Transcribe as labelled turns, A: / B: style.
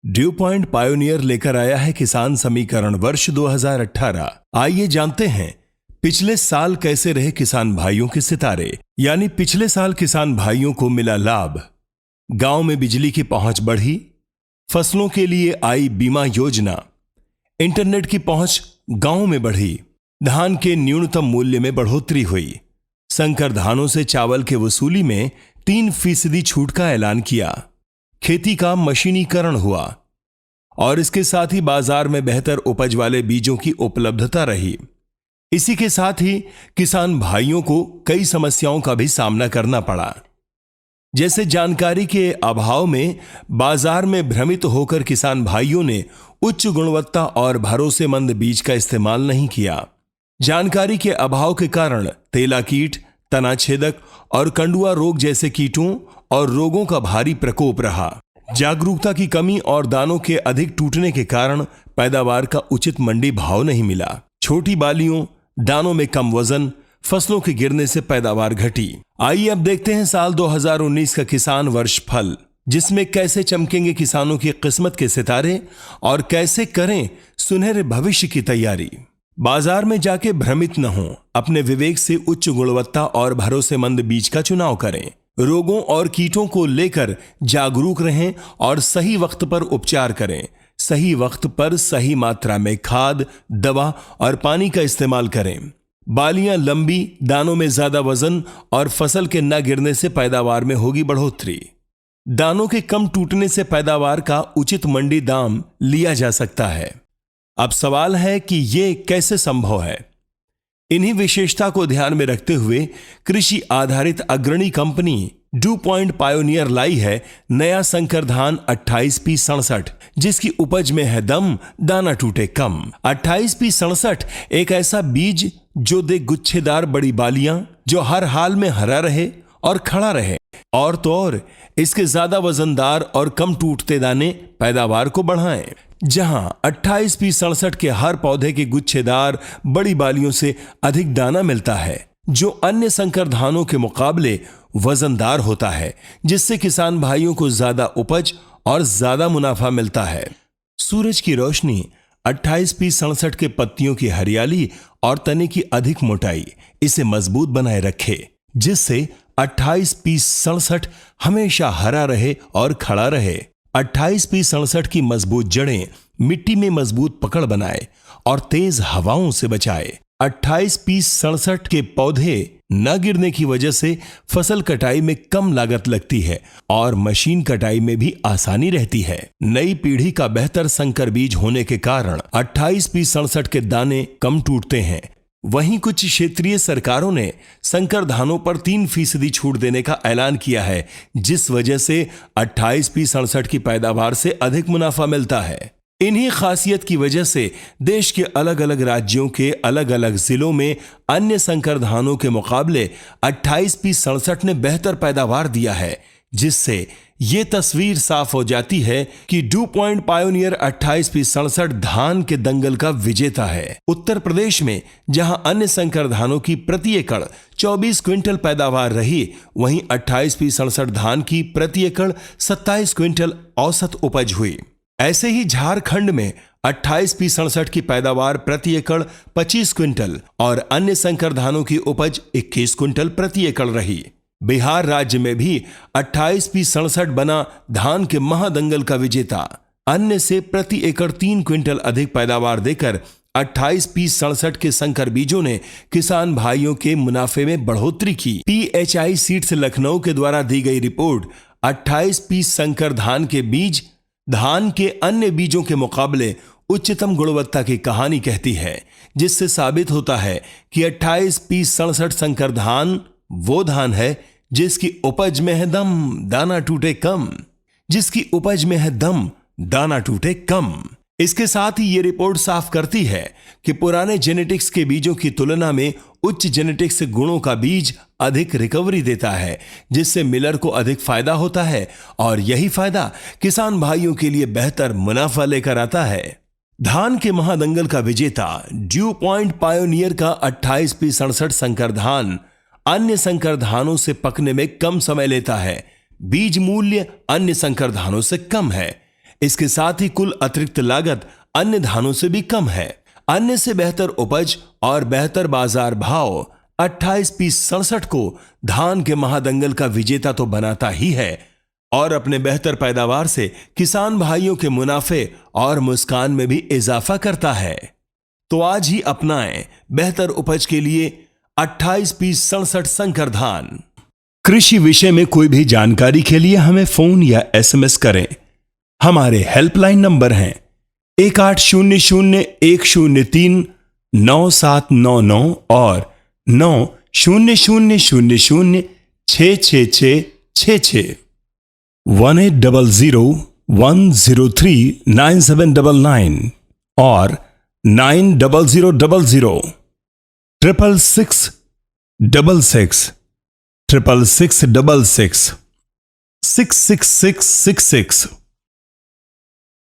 A: Due point pioneer लेकर आया है किसान समीकरण वर्ष 2018। आइए जानते हैं पिछले साल कैसे रहे किसान भाइयों के सितारे। यानी पिछले साल किसान भाइयों को मिला लाभ, गांव में बिजली की पहुंच बढ़ी, फसलों के लिए आई बीमा योजना, इंटरनेट की पहुंच गांव में बढ़ी, धान के न्यूनतम मूल्य में बढ़ोतरी हुई, संकर धानों से चावल के वसूली में 3% छूट का ऐलान किया, खेती का मशीनीकरण हुआ और इसके साथ ही बाजार में बेहतर उपज वाले बीजों की उपलब्धता रही। इसी के साथ ही किसान भाइयों को कई समस्याओं का भी सामना करना पड़ा, जैसे जानकारी के अभाव में बाजार में भ्रमित होकर किसान भाइयों ने उच्च गुणवत्ता और भरोसेमंद बीज का इस्तेमाल नहीं किया। जानकारी के अभाव के कारण तेला कीट, तना छेदक और कंडुआ रोग जैसे कीटों और रोगों का भारी प्रकोप रहा। जागरूकता की कमी और दानों के अधिक टूटने के कारण पैदावार का उचित मंडी भाव नहीं मिला। छोटी बालियों, दानों में कम वजन, फसलों के गिरने से पैदावार घटी। आइए अब देखते हैं साल 2019 का किसान वर्ष फल, जिसमें कैसे चमकेंगे किसानों की किस्मत के सितारे और कैसे करें सुनहरे भविष्य की तैयारी। बाजार में जाके भ्रमित न हो, अपने विवेक से उच्च गुणवत्ता और भरोसेमंद बीज का चुनाव करें। रोगों और कीटों को लेकर जागरूक रहें और सही वक्त पर उपचार करें। सही वक्त पर सही मात्रा में खाद, दवा और पानी का इस्तेमाल करें। बालियां लंबी, दानों में ज्यादा वजन और फसल के न गिरने से पैदावार में होगी बढ़ोतरी। दानों के कम टूटने से पैदावार का उचित मंडी दाम लिया जा सकता है। अब सवाल है कि यह कैसे संभव है। इन्हीं विशेषता को ध्यान में रखते हुए कृषि आधारित अग्रणी कंपनी ड्यू पॉइंट पायोनियर लाई है नया संकर धान 28P67, जिसकी उपज में है दम, दाना टूटे कम। 28P67 एक ऐसा बीज जो दे गुच्छेदार बड़ी बालियां, जो हर हाल में हरा रहे और खड़ा रहे। और तो और इसके ज्यादा वजनदार और कम टूटते दाने पैदावार को बढ़ाएं। जहां 28P67 के हर पौधे के गुच्छेदार बड़ी बालियों से अधिक दाना मिलता है, जो अन्य संकर धानों के मुकाबले वजनदार होता है, जिससे किसान भाइयों को ज्यादा उपज और ज्यादा मुनाफा मिलता है। सूरज की रोशनी, 28P67 के पत्तियों की हरियाली और तने की अधिक मोटाई इसे मजबूत बनाए रखे, जिससे 28P67 हमेशा हरा रहे और खड़ा रहे। 28P67 की मजबूत जड़ें मिट्टी में मजबूत पकड़ बनाए और तेज हवाओं से बचाए। 28P67 के पौधे न गिरने की वजह से फसल कटाई में कम लागत लगती है और मशीन कटाई में भी आसानी रहती है। नई पीढ़ी का बेहतर संकर बीज होने के कारण 28P67 के दाने कम टूटते हैं। वहीं कुछ क्षेत्रीय सरकारों ने संकर धानों पर 3% छूट देने का ऐलान किया है, जिस वजह से 28P67 की पैदावार से अधिक मुनाफा मिलता है। इन्हीं खासियत की वजह से देश के अलग अलग राज्यों के अलग अलग जिलों में अन्य संकर धानों के मुकाबले 28P67 ने बेहतर पैदावार दिया है, जिससे ये तस्वीर साफ हो जाती है कि ड्यू पॉइंट पायोनियर 28P67 धान के दंगल का विजेता है। उत्तर प्रदेश में जहां अन्य संकर धानों की प्रति एकड़ 24 क्विंटल पैदावार रही, वहीं 28P67 धान की प्रति एकड़ 27 क्विंटल औसत उपज हुई। ऐसे ही झारखंड में 28P67 की पैदावार प्रति एकड़ 25 क्विंटल और अन्य संकर धानों की उपज 21 क्विंटल प्रति एकड़ रही। बिहार राज्य में भी 28P67 बना धान के महादंगल का विजेता। अन्य से प्रति एकड़ 3 क्विंटल अधिक पैदावार देकर 28P67 के संकर बीजों ने किसान भाइयों के मुनाफे में बढ़ोतरी की। PHI सीड्स लखनऊ के द्वारा दी गई रिपोर्ट 28P संकर धान के बीज धान के अन्य बीजों के मुकाबले उच्चतम गुणवत्ता की कहानी कहती है, जिससे साबित होता है कि 28P67 संकर धान वो धान है जिसकी उपज में है दम, दाना टूटे कम। जिसकी उपज में है दम, दाना टूटे कम। इसके साथ ही ये रिपोर्ट साफ करती है कि पुराने जेनेटिक्स के बीजों की तुलना में उच्च जेनेटिक्स गुणों का बीज अधिक रिकवरी देता है, जिससे मिलर को अधिक फायदा होता है और यही फायदा किसान भाइयों के लिए बेहतर मुनाफा लेकर आता है। धान के महादंगल का विजेता ड्यू पॉइंट पायोनियर का 28P67 संकर धान अन्य संकर धानों से पकने में कम समय लेता है। बीज मूल्य अन्य संकर धानों से कम है। इसके साथ ही कुल अतिरिक्त लागत अन्य धानों से भी कम है। अन्य से बेहतर उपज और बेहतर बाजार भाव 28-20-67 को धान के महादंगल का विजेता तो बनाता ही है और अपने बेहतर पैदावार से किसान भाइयों के मुनाफे और मुस्कान में भी इजाफा करता है। तो आज ही अपनाएं बेहतर उपज के लिए 28-20-67 संकर धान। कृषि विषय में कोई भी जानकारी के लिए हमें फोन या एसएमएस करें। हमारे हेल्पलाइन नंबर हैं 1800-103-9799 और 9000006666, 1800-103-9799 और 900000666666 66666